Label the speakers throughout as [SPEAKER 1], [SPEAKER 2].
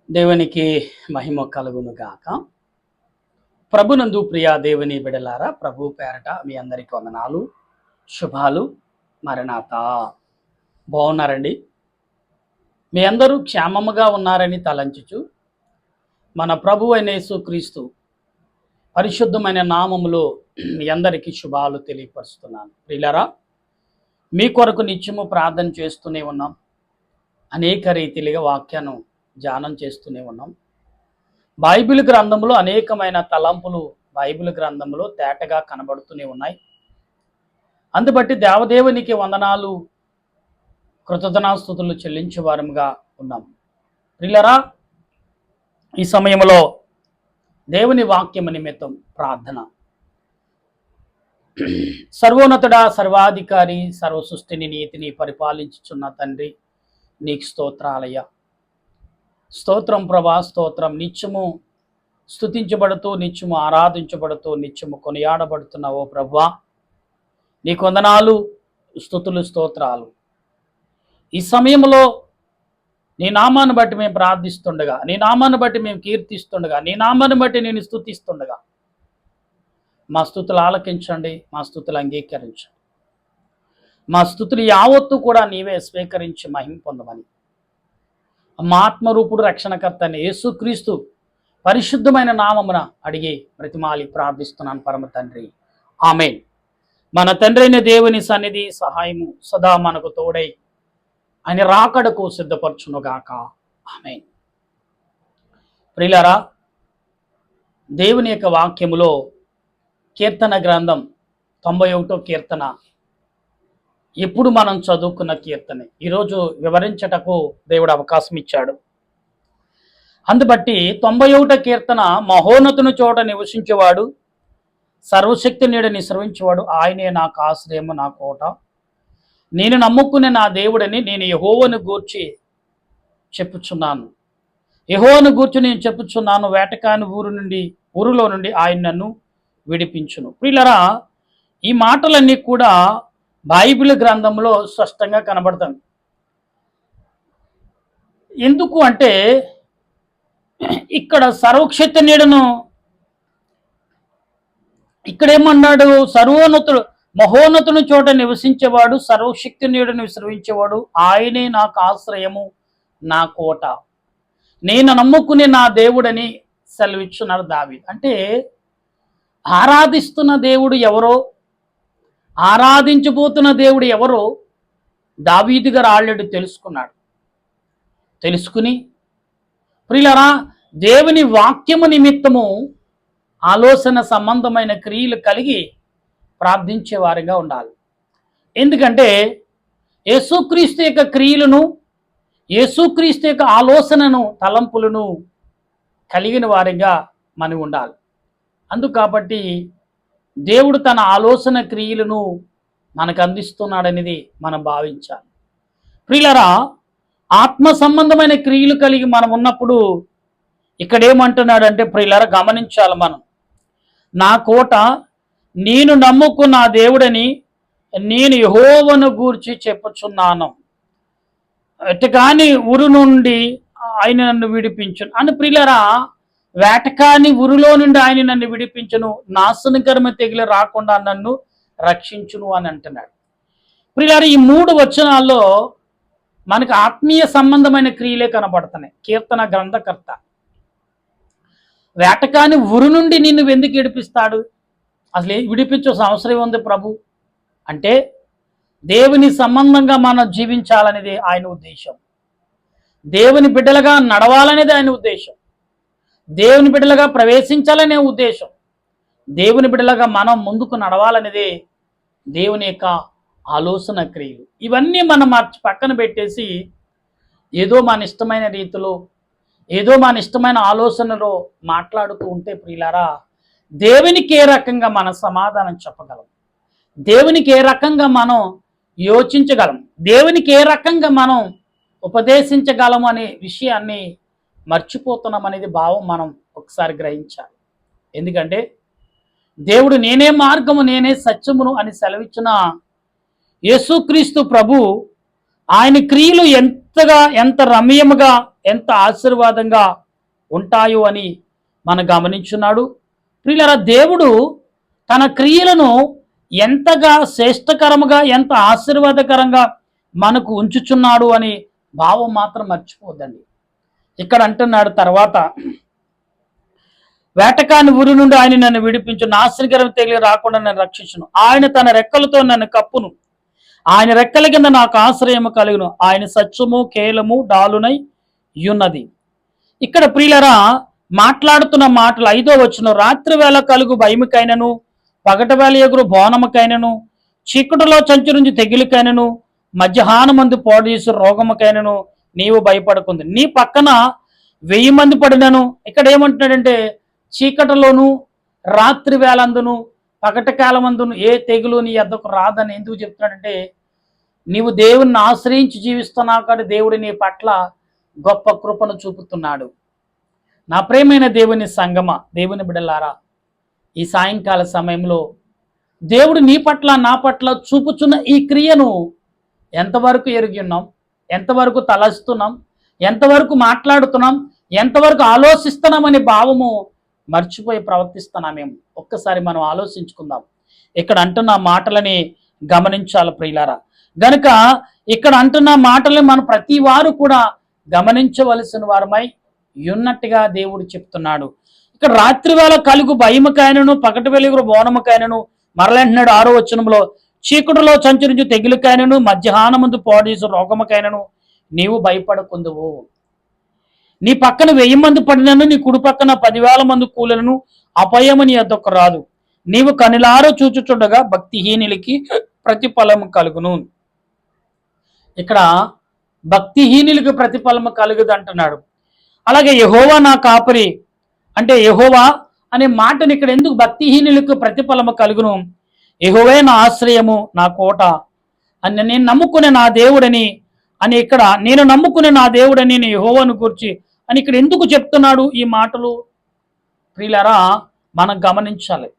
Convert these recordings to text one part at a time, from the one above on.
[SPEAKER 1] దేవునికి మహిమ కలుగును గాక. ప్రభునందు ప్రియా దేవుని బిడలారా, ప్రభు పేరట మీ అందరికి వందనాలు, శుభాలు. మరణాత బాగున్నారండి? మీ అందరూ క్షేమముగా ఉన్నారని తలంచుచు మన ప్రభు అయిన యేసుక్రీస్తు పరిశుద్ధమైన నామములో మీ అందరికీ శుభాలు తెలియపరుస్తున్నాను. ప్రియులారా, మీ కొరకు నిత్యము ప్రార్థన చేస్తూనే ఉన్నాం. అనేక రీతిలుగా వాక్యాన్ని ధ్యానం చేస్తూనే ఉన్నాం. బైబిల్ గ్రంథంలో అనేకమైన తలంపులు బైబిల్ గ్రంథంలో తేటగా కనబడుతూనే ఉన్నాయి. అందుబట్టి దేవదేవునికి వందనాలు, కృతజ్ఞతాస్తుతులు చెల్లించే వారముగా ఉన్నాం. ప్రియులారా, ఈ సమయంలో దేవుని వాక్యము నిమిత్తం ప్రార్థన. సర్వోన్నతుడా, సర్వాధికారి, సర్వ సృష్టిని నీతిని పరిపాలించుచున్న తండ్రి, నీకు స్తోత్రాలయ్యా. స్తోత్రం ప్రభా, స్తోత్రం. నిత్యము స్తుతించబడుతూ, నిత్యము ఆరాధించబడుతూ, నిత్యము కొనియాడబడుతున్న ఓ ప్రభువా, నీకు వందనాలు, స్తుతులు, స్తోత్రాలు. ఈ సమయంలో నీ నామాన్ని బట్టి మేము ప్రార్థిస్తుండగా, నీ నామాన్ని బట్టి మేము కీర్తిస్తుండగా, నీ నామాన్ని బట్టి నేను స్తుతిస్తుండగా మా స్తుతులు ఆలకించండి, మా స్తుతులు అంగీకరించండి. మా స్తుతులు యావత్తు కూడా నీవే స్వీకరించి మహిమ పొందమని మా ఆత్మరూపుడు రక్షణకర్త అయిన యేసుక్రీస్తు పరిశుద్ధమైన నామమున అడిగి బ్రతిమాలి ప్రార్థిస్తున్నాను పరమ తండ్రి, ఆమేన్. మన తండ్రి అయిన దేవుని సన్నిధి సహాయము సదా మనకు తోడై ఆయన రాకడకు సిద్ధపరచునుగాక, ఆమేన్. ప్రియులారా, దేవుని యొక్క వాక్యములో కీర్తన గ్రంథం 91వ కీర్తన ఎప్పుడు మనం చదువుకున్న కీర్తన ఈరోజు వివరించటకు దేవుడు అవకాశం ఇచ్చాడు. అందుబట్టి 91వ కీర్తన, మహోన్నతుని చోట నివసించేవాడు, సర్వశక్తి నీడని శ్రవించేవాడు ఆయనే నాకు ఆశ్రయము, నా కోట, నేను నమ్ముకునే నా దేవుడని నేను యెహోవాను గూర్చి చెప్పుచున్నాను. యెహోవాను గూర్చి నేను చెప్పుచున్నాను, వేటకాని ఊరులో నుండి ఆయన నన్ను విడిపించును. ప్రియులారా, ఈ మాటలన్నీ కూడా బైబిల్ గ్రంథంలో స్పష్టంగా కనబడతాయి. ఎందుకు అంటే ఇక్కడ సర్వశక్తి నీడను ఇక్కడేమన్నాడు? సర్వోన్నతుడు, మహోన్నతుని చోట నివసించేవాడు, సర్వశక్తి నీడను విశ్రమించేవాడు ఆయనే నాకు ఆశ్రయము, నా కోట, నేను నమ్ముకునే నా దేవుడని సెలవిచ్చున్నాడు దావీదు. అంటే ఆరాధిస్తున్న దేవుడు ఎవరో, ఆరాధించబోతున్న దేవుడు ఎవరో దావీదు గారు ఆల్రెడీ తెలుసుకున్నాడు. తెలుసుకుని ప్రియులారా, దేవుని వాక్యము నిమిత్తము ఆలోచన సంబంధమైన క్రియలు కలిగి ప్రార్థించే వారిగా ఉండాలి. ఎందుకంటే యేసుక్రీస్తు యొక్క క్రియలను, యేసుక్రీస్తు యొక్క ఆలోచనను, తలంపులను కలిగిన వారిగా మనం ఉండాలి. కాబట్టి దేవుడు తన ఆలోచన క్రియలను మనకు అందిస్తున్నాడనేది మనం భావించాలి. ప్రియులారా, ఆత్మ సంబంధమైన క్రియలు కలిగి మనం ఉన్నప్పుడు ఇక్కడ ఏమంటున్నాడు అంటే, ప్రియులారా గమనించాలి మనం, నా కోట, నేను నమ్ముకున్న దేవుడని నేను యెహోవాను గూర్చి చెప్పుచున్నాను, ఎటుకాని ఉరు నుండి ఆయన నన్ను విడిపించును అని. ప్రియులారా, వేటకాని ఉరులో నుండి ఆయన నన్ను విడిపించును, నాశనకరమ తెగిలి రాకుండా నన్ను రక్షించును అని అంటున్నాడు. ప్రియులారా, ఈ 3 వచనాల్లో మనకు ఆత్మీయ సంబంధమైన క్రియలే కనబడుతున్నాయి. కీర్తన గ్రంథకర్త వేటకాని ఉరు నుండి నిన్ను ఎందుకు విడిపిస్తాడు? అసలు విడిపించాల్సిన అవసరం ఉంది ప్రభు అంటే, దేవుని సంబంధంగా మనం జీవించాలనేది ఆయన ఉద్దేశం. దేవుని బిడ్డలుగా నడవాలనేది ఆయన ఉద్దేశం. దేవుని బిడ్డలుగా ప్రవేశించాలనే ఉద్దేశం. దేవుని బిడ్డలుగా మనం ముందుకు నడవాలనేదే దేవుని యొక్క ఆలోచన క్రియలు. ఇవన్నీ మనం పక్కన పెట్టేసి ఏదో మన ఇష్టమైన రీతిలో, ఏదో మన ఇష్టమైన ఆలోచనలో మాట్లాడుతూ ఉంటే ప్రియులారా, దేవునికి ఏ రకంగా మనం సమాధానం చెప్పగలం, దేవునికి ఏ రకంగా మనం యోచించగలం, దేవునికి ఏ రకంగా మనం ఉపదేశించగలం అనే విషయాన్ని మర్చిపోతున్నాం అనేది భావం మనం ఒకసారి గ్రహించాలి. ఎందుకంటే దేవుడు నేనే మార్గము, నేనే సత్యమును అని సెలవిచ్చిన యేసుక్రీస్తు ప్రభు ఆయన క్రియలు ఎంత రమ్యముగా, ఎంత ఆశీర్వాదంగా ఉంటాయో అని మనం గమనించున్నాడు. ప్రియులారా, దేవుడు తన క్రియలను ఎంతగా శ్రేష్టకరముగా, ఎంత ఆశీర్వాదకరంగా మనకు ఉంచుచున్నాడు అని భావం మాత్రం మర్చిపోద్దండి. ఇక్కడ అంటున్నాడు తర్వాత, వేటకాని ఊరి నుండి ఆయన నన్ను విడిపించు, నాశనకరం తెగిలి రాకుండా నన్ను రక్షించును. ఆయన తన రెక్కలతో నన్ను కప్పును, ఆయన రెక్కల కింద నాకు ఆశ్రయము కలుగును. ఆయన సత్యము కేలము డాలునై ఉన్నది. ఇక్కడ ప్రియులరా మాట్లాడుతున్న మాటలు 5వ వచనం, రాత్రి వేళ కలుగు భయముకైనను, పగటి వేళ ఎగురు బోనముకైనను, చీకటిలో సంచరించి తెగిలికైనను, మధ్యాహ్నమందు పాడు చేసి రోగముకైనను నీవు భయపడకుంది. నీ పక్కన 1000 మంది పడినను, ఇక్కడ ఏమంటున్నాడంటే చీకటిలోను రాత్రి వేళందును పగటి కాలమందును ఏ తెగులు నీ ఎద్దకు రాదని ఎందుకు చెప్తున్నాడంటే, నీవు దేవుణ్ణి ఆశ్రయించి జీవిస్తున్నావు కాబట్టి దేవుడు నీ పట్ల గొప్ప కృపను చూపుతున్నాడు. నా ప్రియమైన దేవుని సంగమ, దేవుని బిడ్డలారా, ఈ సాయంకాల సమయంలో దేవుడు నీ పట్ల నా పట్ల చూపుచున్న ఈ క్రియను ఎంతవరకు ఎరిగి ఉన్నాం, ఎంతవరకు తలస్తున్నాం, ఎంతవరకు మాట్లాడుతున్నాం, ఎంతవరకు ఆలోచిస్తున్నామనే భావము మర్చిపోయి ప్రవర్తిస్తున్నామేమో ఒక్కసారి మనం ఆలోచించుకుందాం. ఇక్కడ అంటున్న మాటలని గమనించాలి ప్రియులారా. గనుక ఇక్కడ అంటున్న మాటల్ని మనం ప్రతి వారు కూడా గమనించవలసిన వారమై ఉన్నట్టుగా దేవుడు చెప్తున్నాడు. ఇక్కడ రాత్రి వేళ కలుగు భయముకైనను, పగటి వెలుగురు బోనముకైనను, మరలంటున్నాడు 6వ వచనంలో, చీకటిలో సంచరించు తెగులుకైనను, మధ్యాహ్నమందు పాడేసు రోగముకైనను నీవు భయపడకుందువు. నీ పక్కన 1000 మంది పడినను, నీ కుడి పక్కన 10,000 మంది కూలను అపాయము నీ యొద్దకు రాదు. నీవు కనులారో చూచుచుండగా భక్తిహీనులకి ప్రతిఫలము కలుగును. ఇక్కడ భక్తిహీనులకు ప్రతిఫలము కలుగుదు అంటున్నాడు. అలాగే యెహోవా నా కాపరి అంటే యెహోవా అనే మాటని ఇక్కడ ఎందుకు భక్తిహీనులకు ప్రతిఫలము కలుగును, యెహోవే నా ఆశ్రయము నా కోట అని నేను నమ్ముకునే నా దేవుడని అని, ఇక్కడ నేను నమ్ముకునే నా దేవుడని నేను యెహోవాను గురించి అని ఇక్కడ ఎందుకు చెప్తున్నాడు ఈ మాటలు? ప్రియులారా, మనం గమనించాలి.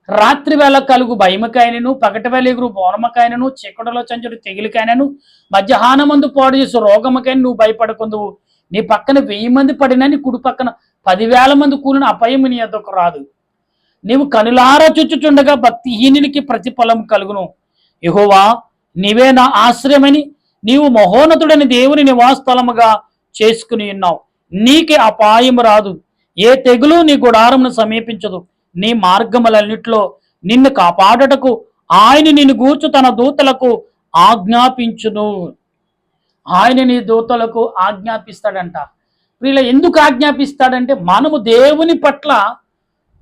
[SPEAKER 1] రాత్రి వేళ కలుగు భయముకైనను, పగటి వేళ ఎగురు బోనముకైనను, చీకటిలో సంచరు తెగిలికైనను, మధ్యాహ్నమందు పాడు చేసి రోగముకైనా నువ్వు భయపడకుందువు. నీ పక్కన 1000 మంది పడినా, నీ కుడి పక్కన 10,000 మంది కూలిన అపాయము నీ యొద్దకు రాదు. నీవు కనులారా చుచ్చుచుండగా భక్తిహీనునికి ప్రతిఫలం కలుగును. యెహోవా నీవే నా ఆశ్రయమని, నీవు మహోన్నతుడని దేవుని నివాసస్థలముగా చేసుకుని ఉన్నావు. నీకే అపాయం రాదు, ఏ తెగులు నీ గుడారమును సమీపించదు. నీ మార్గములన్నిట్లో నిన్ను కాపాడటకు ఆయన నిన్ను గూర్చు తన దూతలకు ఆజ్ఞాపించును. ఆయన నీ దూతలకు ఆజ్ఞాపిస్తాడంట. వీళ్ళ ఎందుకు ఆజ్ఞాపిస్తాడంటే, మనము దేవుని పట్ల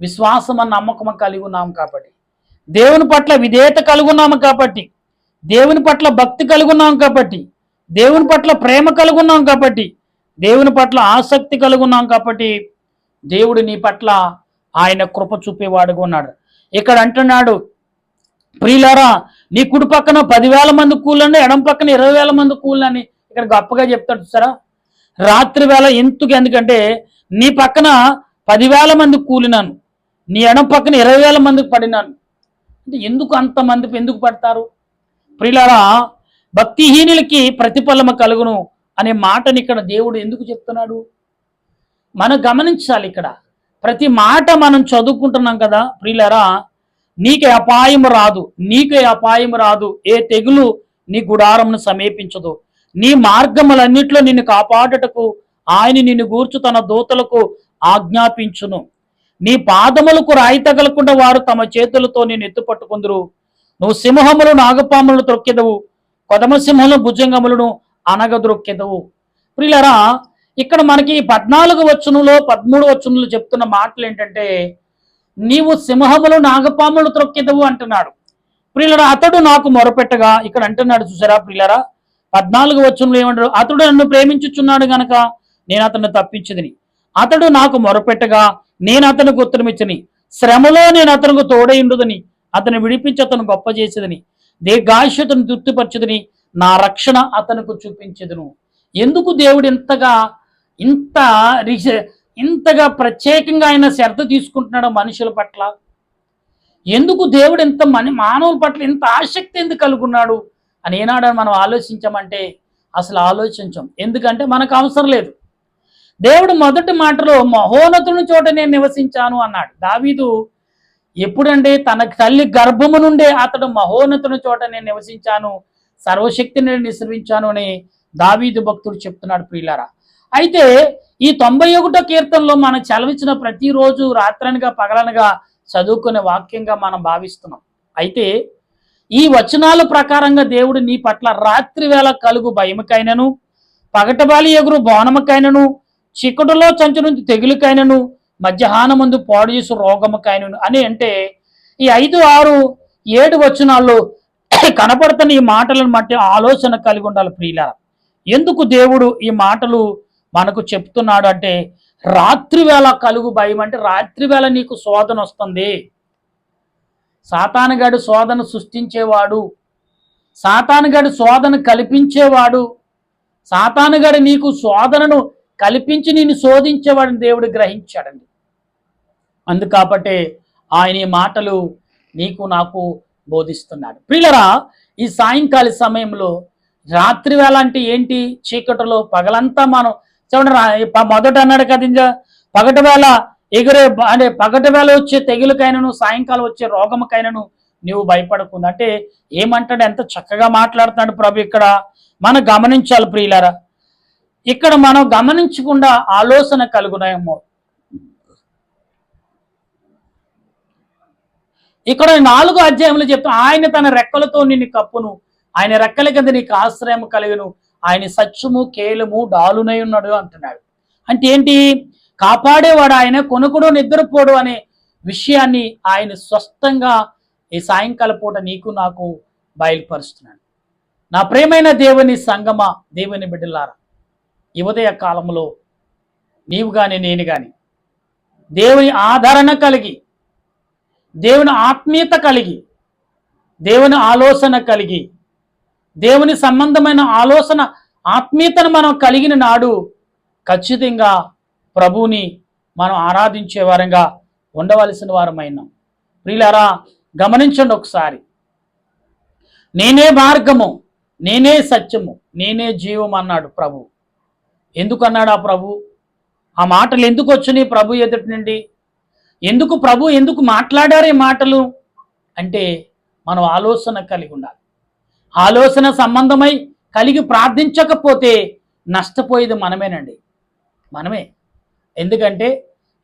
[SPEAKER 1] విశ్వాసము నమ్మకము కలిగి ఉన్నాము కాబట్టి, దేవుని పట్ల విధేయత కలుగున్నాము కాబట్టి, దేవుని పట్ల భక్తి కలుగున్నాం కాబట్టి, దేవుని పట్ల ప్రేమ కలుగున్నాం కాబట్టి, దేవుని పట్ల ఆసక్తి కలుగున్నాం కాబట్టి దేవుడు నీ పట్ల ఆయన కృప చూపేవాడుగా ఉన్నాడు. ఇక్కడ అంటున్నాడు, ప్రియులారా నీ కుడి పక్కన 10,000 మంది కూలని, ఎడం పక్కన 20,000 మంది కూలని ఇక్కడ గొప్పగా చెప్తాడు చూసారా. రాత్రి వేళ ఎందుకంటే నీ పక్కన 10,000 మంది కూలినాను, నీ ఎడం పక్కన 20,000 మందికి పడినాను అంటే ఎందుకు అంతమంది ఎందుకు పడతారు? ప్రియులారా, భక్తిహీనులకి ప్రతిఫలము కలుగును అనే మాటని ఇక్కడ దేవుడు ఎందుకు చెప్తున్నాడు మనం గమనించాలి. ఇక్కడ ప్రతి మాట మనం చదువుకుంటున్నాం కదా ప్రియులారా. నీకే అపాయం రాదు, నీకే అపాయం రాదు, ఏ తెగులు నీ గుడారమును సమీపించదు. నీ మార్గములన్నిట్లో నిన్ను కాపాడుటకు ఆయన నిన్ను గూర్చు తన దూతలకు ఆజ్ఞాపించును. నీ పాదములకు రాయి తగలకుండా వారు తమ చేతులతో నేను ఎత్తుపట్టుకుందురు. నువ్వు సింహములు నాగపాములను త్రొక్కెదవు, కొదమ సింహములు భుజంగములను అనగద్రొక్కెదవు. ప్రియులారా, ఇక్కడ మనకి 14వ వచనంలో 13వ వచనంలో చెప్తున్న మాటలు ఏంటంటే, నీవు సింహములు నాగపాములు త్రొక్కెదవు అంటున్నాడు. ప్రియులారా, అతడు నాకు మొరపెట్టగా ఇక్కడ అంటున్నాడు చూసారా ప్రియులారా. 14వ వచనంలో ఏమంటాడు? అతడు నన్ను ప్రేమించుచున్నాడు గనక నేను అతన్ని తప్పించదని, అతడు నాకు మొరపెట్టగా నేను అతనికి ఉత్తరమిచ్చని, శ్రమలో నేను అతనికి తోడైండుదని, అతను విడిపించి అతను గొప్ప చేసేదని, దీర్ఘాయుష్యతను తృప్తిపరచదని, నా రక్షణ అతనికి చూపించదును. ఎందుకు దేవుడు ఇంతగా ప్రత్యేకంగా ఆయన శ్రద్ధ తీసుకుంటున్నాడు మనుషుల పట్ల? ఎందుకు దేవుడు మానవుల పట్ల ఇంత ఆసక్తి ఎందుకు కలుగున్నాడు అని ఏనాడని మనం ఆలోచించామంటే అసలు ఆలోచించాం. ఎందుకంటే మనకు అవసరం లేదు. దేవుడు మొదటి మాటలో మహోన్నతుని చోట నేను నివసించాను అన్నాడు. దావీదు ఎప్పుడంటే తన తల్లి గర్భము నుండే అతడు మహోన్నతుని చోట నేను నివసించాను, సర్వశక్తిని నిశ్రయించాను అని దావీదు భక్తుడు చెప్తున్నాడు ప్రియులారా. అయితే ఈ 91 కీర్తనలో మనం చలవించిన ప్రతిరోజు రాత్రనగా పగలనగా చదువుకునే వాక్యంగా మనం భావిస్తున్నాం. అయితే ఈ వచనాల ప్రకారంగా దేవుడు నీ పట్ల రాత్రి వేళ కలుగు భయముకైనను, పగటబాలి ఎగురు బోనముకైనను, చీకటిలో చంచు నుంచి తెగులుకైనను, మధ్యాహ్నమందు పాడు చేసు రోగముకైనను అని అంటే ఈ 5, 6, 7 వచనాల్లో కనపడుతున్న ఈ మాటలను బట్టి ఆలోచన కలిగి ఉండాలి ప్రియులారా. ఎందుకు దేవుడు ఈ మాటలు మనకు చెప్తున్నాడు అంటే, రాత్రి వేళ కలుగు భయం అంటే రాత్రి వేళ నీకు శోధన వస్తుంది. సాతానుగాడు శోధన సృష్టించేవాడు, సాతానుగాడు శోధన కల్పించేవాడు, సాతానుగాడు నీకు శోధనను కల్పించి నిన్ను శోధించేవాడిని దేవుడు గ్రహించాడండి. అందుకాబట్టే ఆయన ఈ మాటలు నీకు నాకు బోధిస్తున్నాడు. ప్రియులరా, ఈ సాయంకాల సమయంలో రాత్రి వేళ అంటే ఏంటి? చీకటిలో పగలంతా మనం చూడండి, మొదట అన్నాడు కదా, పగటి వేళ ఎగురే అంటే పగటి వేళ వచ్చే తెగులకైనను, సాయంకాలం వచ్చే రోగముకైనను నువ్వు భయపడకుండా అంటే ఏమంటాడు? ఎంత చక్కగా మాట్లాడుతున్నాడు ప్రభు. ఇక్కడ మనం గమనించాలి ప్రియులారా. ఇక్కడ మనం గమనించకుండా ఆలోచన కలుగునేమో. ఇక్కడ 4వ అధ్యాయంలో చెప్తా, ఆయన తన రెక్కలతో నిన్ను కప్పును, ఆయన రెక్కల కింద నీకు ఆశ్రయం కలిగను, ఆయన సత్యము కేలము డాలునై ఉన్నాడు అంటున్నాడు. అంటే ఏంటి? కాపాడేవాడు ఆయన, కొనుకుడు నిద్రపోడు అనే విషయాన్ని ఆయన స్పష్టంగా ఈ సాయంకాల పూట నీకు నాకు బయలుపరుస్తున్నాడు. నా ప్రియమైన దేవుని సంగమా, దేవుని బిడ్డలారా, ఈ ఉదయ కాలంలో నీవు కానీ నేను కానీ దేవుని ఆదరణ కలిగి, దేవుని ఆత్మీయత కలిగి, దేవుని ఆలోచన కలిగి, దేవుని సంబంధమైన ఆలోచన ఆత్మీయతను మనం కలిగిన నాడు ఖచ్చితంగా ప్రభువుని మనం ఆరాధించే వారంగా ఉండవలసిన వారమైనాం. ప్రియులారా, గమనించండి ఒకసారి. నేనే మార్గము, నేనే సత్యము, నేనే జీవం అన్నాడు ప్రభు. ఎందుకు అన్నాడు ఆ ప్రభు? ఆ మాటలు ఎందుకు వచ్చినాయి ప్రభు ఎదుటి నుండి? ఎందుకు మాట్లాడారు ఈ మాటలు అంటే, మనం ఆలోచన కలిగి ఉండాలి. ఆలోచన సంబంధమై కలిగి ప్రార్థించకపోతే నష్టపోయేది మనమేనండి, మనమే. ఎందుకంటే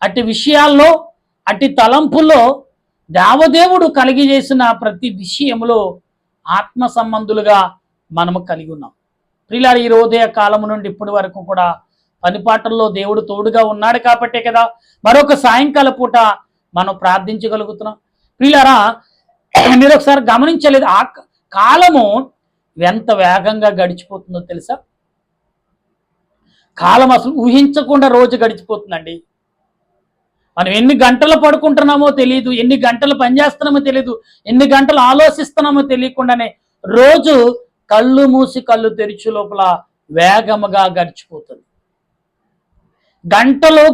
[SPEAKER 1] అట్టి విషయాల్లో, అట్టి తలంపుల్లో దేవదేవుడు కలిగి చేసిన ప్రతి విషయంలో ఆత్మ సంబంధులుగా మనము కలిగి ఉన్నాం. ప్రియులారా, ఈ ఉదయ కాలము నుండి ఇప్పటి వరకు కూడా పనిపాటల్లో దేవుడు తోడుగా ఉన్నాడు కాబట్టే కదా మరొక సాయంకాల పూట మనం ప్రార్థించగలుగుతున్నాం. ప్రియులారా, మీరు ఒకసారి గమనించలేదు, ఆ కాలము ఎంత వేగంగా గడిచిపోతుందో తెలుసా? కాలం అసలు ఊహించకుండా రోజు గడిచిపోతుందండి. మనం ఎన్ని గంటలు పడుకుంటున్నామో తెలియదు, ఎన్ని గంటలు పనిచేస్తున్నామో తెలియదు, ఎన్ని గంటలు ఆలోచిస్తున్నామో తెలియకుండానే రోజు కళ్ళు మూసి కళ్ళు తెరిచి లోపల వేగముగా గడిచిపోతుంది. గంటలు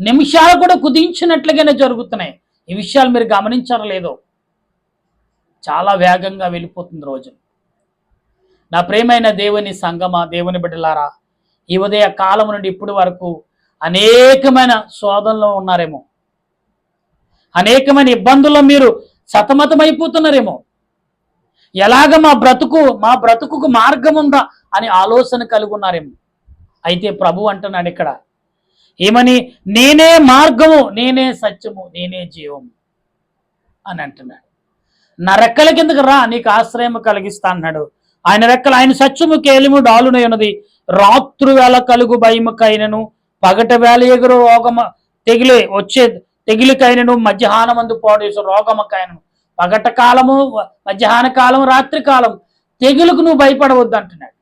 [SPEAKER 1] నిమిషాలు కూడా కుదించినట్లుగానే జరుగుతున్నాయి. ఈ విషయాలు మీరు గమనించారో లేదో, చాలా వేగంగా వెళ్ళిపోతుంది రోజు. నా ప్రియమైన దేవుని సంగమా, దేవుని బిడ్డలారా, ఈ ఉదయ కాలం నుండి ఇప్పటి వరకు అనేకమైన శోధనలో ఉన్నారేమో, అనేకమైన ఇబ్బందుల్లో మీరు సతమతమైపోతున్నారేమో. ఎలాగ మా బ్రతుకుకు మార్గం ఉందా అని ఆలోచన కలిగి ఉన్నారేమో. అయితే ప్రభు అంటున్నాడు ఇక్కడ ఏమని? నేనే మార్గము, నేనే సత్యము, నేనే జీవము అని అంటున్నాడు. నా రెక్కల కిందకు రా, నీకు ఆశ్రయం కలిగిస్తా అన్నాడు. ఆయన రెక్కలు, ఆయన సత్యము కేలిము డాలునై ఉన్నది. రాత్రు వేళ కలుగు భయముకైనను, పగట వేళ ఎగురు రోగమ తెగిలికైనను, మధ్యాహ్నమందు పాడేసు రోగముకైనను. పగట కాలము, మధ్యాహ్న కాలం, రాత్రి కాలం తెగులుకు నువ్వు భయపడవద్దు అంటున్నాడు.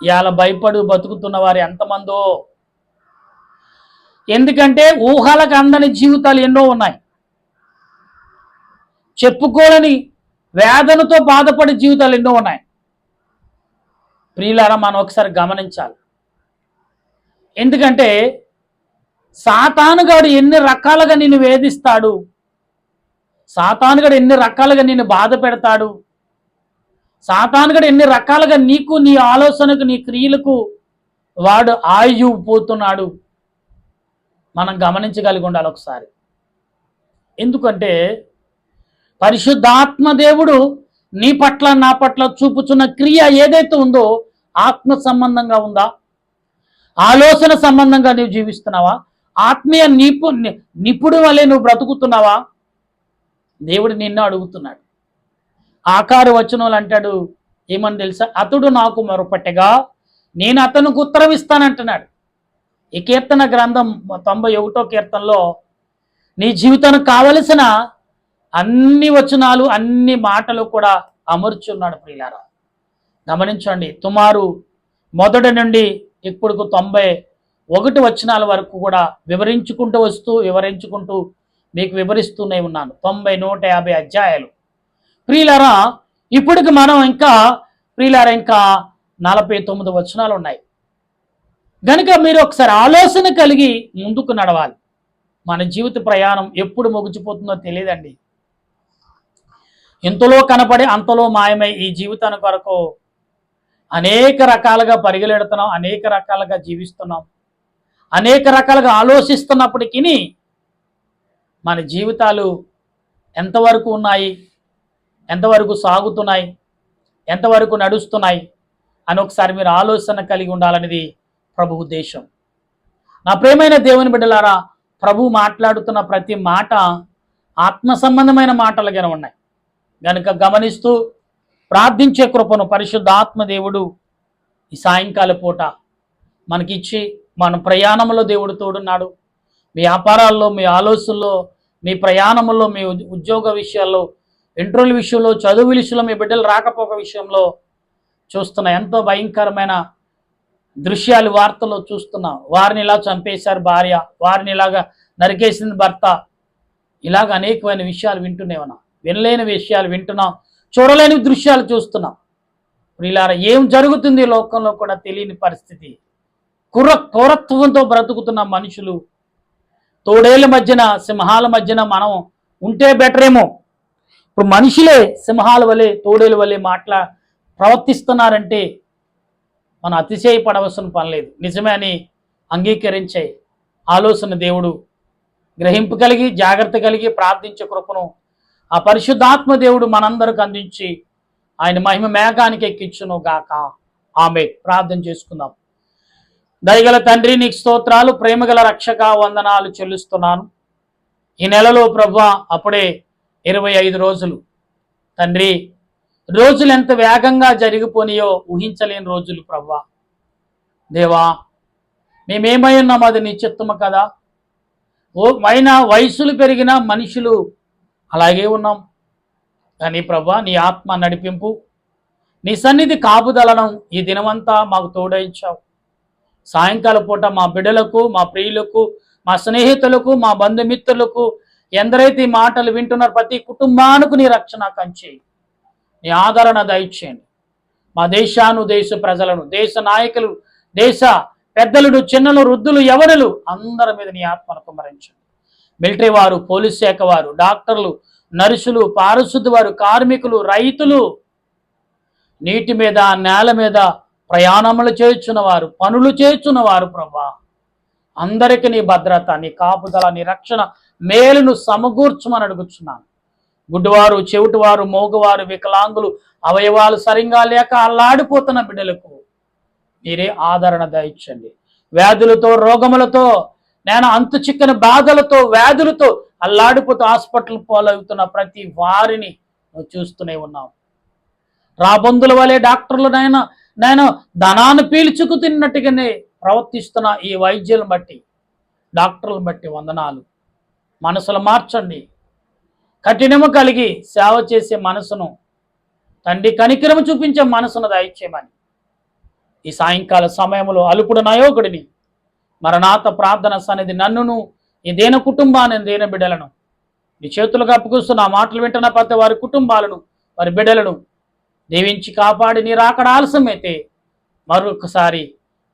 [SPEAKER 1] ఇవాళ భయపడు బతుకుతున్న వారు ఎంతమందో. ఎందుకంటే ఊహలకు అందని జీవితాలు ఎన్నో ఉన్నాయి. చెప్పుకోలేని వేదనతో బాధపడే జీవితాలు ఎన్నో ఉన్నాయి. ప్రియులారా, మనం ఒకసారి గమనించాలి. ఎందుకంటే సాతానుగాడు ఎన్ని రకాలుగా నిన్ను వేధిస్తాడు, సాతానుగాడు ఎన్ని రకాలుగా నిన్ను బాధ పెడతాడు, సాతానుగాడు ఎన్ని రకాలుగా నీకు, నీ ఆలోచనకు, నీ క్రియలకు వాడు ఆయువు పోతున్నాడు మనం గమనించగలిగి ఉండాలి ఒకసారి. ఎందుకంటే పరిశుద్ధాత్మ దేవుడు నీ పట్ల నా పట్ల చూపుచున్న క్రియ ఏదైతే ఉందో ఆత్మ సంబంధంగా ఉందా, ఆలోచన సంబంధంగా నువ్వు జీవిస్తున్నావా, ఆత్మీయ నిపుడు వలె నువ్వు బ్రతుకుతున్నావా? దేవుడు నిన్ను అడుగుతున్నాడు. ఆకారు వచనంలో అంటాడు ఏమని తెలుసా, అతడు నాకు మొరపెట్టగా నేను అతనికి ఉత్తరం ఇస్తానంటున్నాడు. ఈ కీర్తన గ్రంథం 91వ కీర్తనలో నీ జీవితానికి కావలసిన అన్ని వచనాలు అన్ని మాటలు కూడా అమర్చున్నాడు. ప్రియులారా గమనించండి, సుమారు మొదటి నుండి ఇప్పుడు 91 వచనాల వరకు కూడా వివరించుకుంటూ మీకు వివరిస్తూనే ఉన్నాను. 150 అధ్యాయాలు. ప్రియులారా ఇప్పటికి మనం ఇంకా 49 వచనాలు ఉన్నాయి. గనుక మీరు ఒకసారి ఆలోచన కలిగి ముందుకు నడవాలి. మన జీవిత ప్రయాణం ఎప్పుడు ముగిసిపోతుందో తెలియదండి. ఇంతలో కనపడి అంతలో మాయమై ఈ జీవితాన్ని కొరకు అనేక రకాలుగా పరిగెలెడుతున్నాం, అనేక రకాలుగా జీవిస్తున్నాం, అనేక రకాలుగా ఆలోచిస్తున్నప్పటికీ మన జీవితాలు ఎంతవరకు ఉన్నాయి, ఎంతవరకు సాగుతున్నాయి, ఎంతవరకు నడుస్తున్నాయి అని ఒకసారి మీరు ఆలోచన కలిగి ఉండాలనేది ప్రభు ఉద్దేశం. నా ప్రియమైన దేవుని బిడ్డలారా, ప్రభు మాట్లాడుతున్న ప్రతి మాట ఆత్మ సంబంధమైన మాటలుగానే ఉన్నాయి. గనుక గమనిస్తూ ప్రార్థించే కృపను పరిశుద్ధ ఆత్మ దేవుడు ఈ సాయంకాల పూట మనకిచ్చి మన ప్రయాణంలో దేవుడు తోడున్నాడు. మీ వ్యాపారాల్లో, మీ ఆలోచనలో, మీ ప్రయాణంలో, మీ ఉద్యోగ విషయాల్లో, ఇంటర్వ్యూ విషయంలో, చదువు విషయంలో, మీ బిడ్డలు రాకపోక విషయంలో చూస్తున్న ఎంతో భయంకరమైన దృశ్యాలు వార్తల్లో చూస్తున్నాం. వారిని ఇలా చంపేశారు భార్య, వారిని ఇలాగా నరికేసింది భర్త, ఇలాగ అనేకమైన విషయాలు వింటూనే ఉన్నాం. వినలేని విషయాలు వింటున్నాం, చూడలేని దృశ్యాలు చూస్తున్నాం. ప్రియులారా ఏం జరుగుతుంది లోకంలో కూడా తెలియని పరిస్థితి. క్రూరత్వంతో బ్రతుకుతున్న మనుషులు, తోడేళ్ల మధ్యన సింహాల మధ్యన మనం ఉంటే బెటర్ ఏమో. ఇప్పుడు మనుషులే సింహాల వలె తోడేల వలె ప్రవర్తిస్తున్నారంటే మనం అతిశయపడవలసిన పని లేదు. నిజమే అని అంగీకరించే ఆలోచన దేవుడు గ్రహింపు కలిగి జాగ్రత్త కలిగి ప్రార్థించే కృపను ఆ పరిశుద్ధాత్మ దేవుడు మనందరికి అందించి ఆయన మహిమ మేఘానికి ఎక్కించును గాక. ఆమె ప్రార్థన చేసుకుందాం. దయగల తండ్రి నీకు స్తోత్రాలు, ప్రేమగల రక్షక వందనాలు చెల్లిస్తున్నాను. ఈ నెలలో ప్రభువా అప్పుడే 25 రోజులు తండ్రి, రోజులు ఎంత వేగంగా జరిగిపోనియో ఊహించలేని రోజులు ప్రభువా. దేవా మేమేమై ఉన్నాం అది నీ చిత్తము కదా. వయసులు పెరిగిన మనుషులు అలాగే ఉన్నాం. కానీ ప్రభువా నీ ఆత్మ నడిపింపు, నీ సన్నిధి కాపుదలను ఈ దినమంతా మాకు తోడయించావు. సాయంకాల పూట మా బిడ్డలకు, మా ప్రియులకు, మా స్నేహితులకు, మా బంధుమిత్రులకు, ఎందరైతే ఈ మాటలు వింటున్నారు ప్రతి కుటుంబానికి నీ రక్షణ కంచి, నీ ఆదరణ దయచేయండి. మా దేశ ప్రజలను, దేశ నాయకులు, దేశ పెద్దలను, చిన్నలు, వృద్ధులు, యవనులు అందరి మీద నీ ఆత్మను కుమ్మరించండి. మిలిటరీ వారు, పోలీస్ శాఖ వారు, డాక్టర్లు, నర్సులు, పారిశుద్ధ వారు, కార్మికులు, రైతులు, నీటి మీద నేల మీద ప్రయాణములు చేయుచున్నవారు, పనులు చేయుచున్నవారు ప్రభా అందరికీ నీ భద్రత, నీ కాపుదల, నీ రక్షణ మేలును సమకూర్చమని అడుగుచున్నాను. గుడ్డివారు, చెవిటివారు, మోగవారు, వికలాంగులు, అవయవాలు సరిగా లేక అల్లాడిపోతున్న బిడ్డలకు మీరే ఆదరణ దయచండి. వ్యాధులతో, రోగములతో, నేను అంతు చిక్కని బాధలతో, వ్యాధులతో అల్లాడిపోతూ హాస్పిటల్ పాలవుతున్న ప్రతి వారిని నువ్వు చూస్తూనే ఉన్నావు. రాబందుల వలె డాక్టర్లు నేను ధనాన్ని పీల్చుకు తిన్నట్టుగానే ప్రవర్తిస్తున్న ఈ వైద్యులను బట్టి, డాక్టర్లను బట్టి వందనాలు. మనసులు మార్చండి. కఠినము కలిగి సేవ చేసే మనసును తండ్రి, కనికరము చూపించే మనసును దయచేయమని ఈ సాయంకాల సమయంలో అలుపుడు నయోగుడిని మరణాత ప్రార్థన సన్నిధి నన్నును, ఈ దేన కుటుంబాన్ని, దేన బిడ్డలను నీ చేతులకు అప్పుకొస్తున్న మాటలు వింటున్న ప్రతి వారి కుటుంబాలను, వారి బిడ్డలను దీవించి కాపాడి నీ రాకడ ఆలస్యమైతే మరొకసారి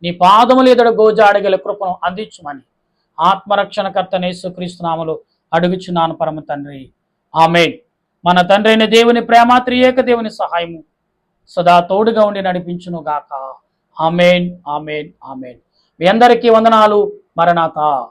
[SPEAKER 1] నీ పాదములు ఎదుట గోజాడగల కృపను అందించుమని ఆత్మరక్షణకర్త యేసుక్రీస్తు నామములో అడుగుచున్నాను పరమ తండ్రి. ఆమేన్. మన తండ్రి అయిన దేవుని ప్రేమ, త్రియేక దేవుని సహాయము సదా తోడుగా ఉండి నడిపించును గాక. Amen, amen, amen. మీ అందరికీ వందనాలు. మరణాత.